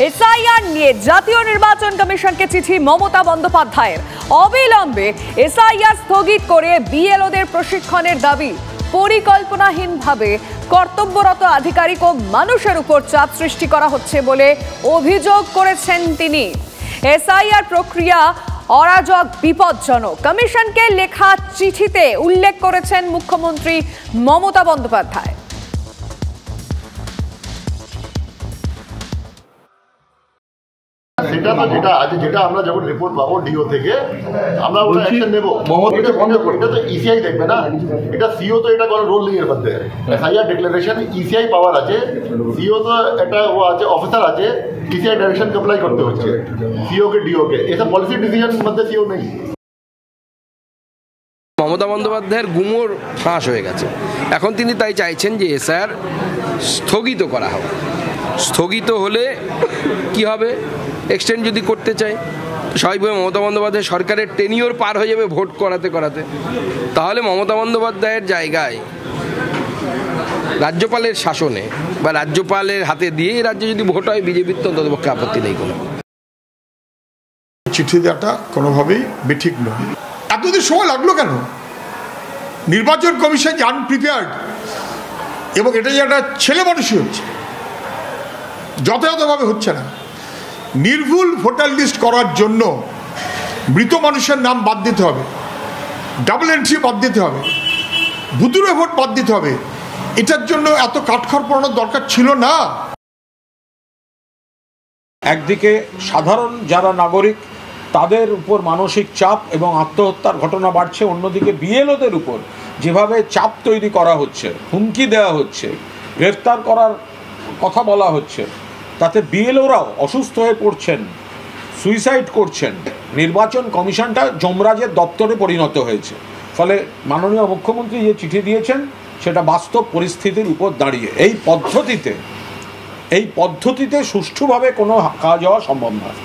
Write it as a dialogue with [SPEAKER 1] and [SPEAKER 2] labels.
[SPEAKER 1] SIR নিয়ে জাতীয় নির্বাচন কমিশনকে চিঠি মমতা বন্দ্যোপাধ্যায়ের। অবিলম্বে এসআইআর স্থগিত করে বিএলওদের প্রশিক্ষণের দাবি। পরিকল্পনাহীনভাবে কর্তব্যরত আধিকারিক ও মানুষের উপর চাপ সৃষ্টি করা হচ্ছে বলে অভিযোগ করেছেন তিনি। এসআইআর প্রক্রিয়া অরাজক, বিপজ্জনক। কমিশনকে লেখা চিঠিতে উল্লেখ করেছেন মুখ্যমন্ত্রী মমতা বন্দ্যোপাধ্যায়।
[SPEAKER 2] সেটা তো যেটা আমরা যখন রিপোর্ট পাবো ডিও থেকে আমরা ওটা অ্যাকশন নেব। এটা তো ইসিআই দেখবে না, এটা সিও তো এটা কোনো রোল নেই এর মধ্যে। এসআইআর ডিক্লারেশন ইসিআই পাওয়ার আছে, সিও তো এটা ও আছে, অফিসার আছে, ইসিআই ডাইরেকশন অ্যাপ্লাই করতে হচ্ছে সিও কে ডিও কে। এটা পলিসি ডিসিশন মধ্যে সিও নেই।
[SPEAKER 3] মমতা বন্দ্যোপাধ্যায়ের গুমর ফাঁস হয়ে গেছে। এখন তিনি তাই চাইছেন যে এসআইআর স্থগিত করা হবে। স্থগিত হলে কি হবে? এক্সটেন্ড যদি করতে চায়, স্বাভাবিকভাবে মমতা বন্দ্যোপাধ্যায় সরকারের টেনিওর পার হয়ে যাবে ভোট করাতে করাতে। তাহলে মমতা বন্দ্যোপাধ্যায়ের জায়গায় রাজ্যপালের শাসনে বা রাজ্যপালের হাতে দিয়ে এই রাজ্যে যদি ভোট হয়, বিজেপির তো অন্ততপক্ষে আপত্তি নেই কোনো।
[SPEAKER 4] চিঠি দেওয়াটা কোনোভাবেই বেঠিক নয়। এতদিন সময় লাগলো কেন? নির্বাচন কমিশন আনপ্রিপেয়ার্ড, এবং এটা যে একটা ছেলে মানুষই হচ্ছে, যথাযথভাবে হচ্ছে না। নির্ভুল ভোটার লিস্ট করার জন্য মৃত মানুষের নাম বাদ দিতে হবে, ডাবল এন্ট্রি বাদ দিতে হবে, ভুতুড়ে ভোট বাদ দিতে হবে। এটার জন্য এত কাঠখড় পোড়ানোর দরকার ছিল না।
[SPEAKER 5] একদিকে সাধারণ যারা নাগরিক তাদের উপর মানসিক চাপ এবং আত্মহত্যার ঘটনা বাড়ছে, অন্যদিকে বিএলওদের উপর যেভাবে চাপ তৈরি করা হচ্ছে, হুমকি দেওয়া হচ্ছে, গ্রেফতার করার কথা বলা হচ্ছে, তাতে বিএলওরাও অসুস্থ হয়ে পড়ছেন, সুইসাইড করছেন। নির্বাচন কমিশনটা যমরাজের দপ্তরে পরিণত হয়েছে। ফলে মাননীয় মুখ্যমন্ত্রী যে চিঠি দিয়েছেন সেটা বাস্তব পরিস্থিতির উপর দাঁড়িয়ে এই পদ্ধতিতে সুষ্ঠুভাবে কোনো কাজ হওয়া সম্ভব নয়।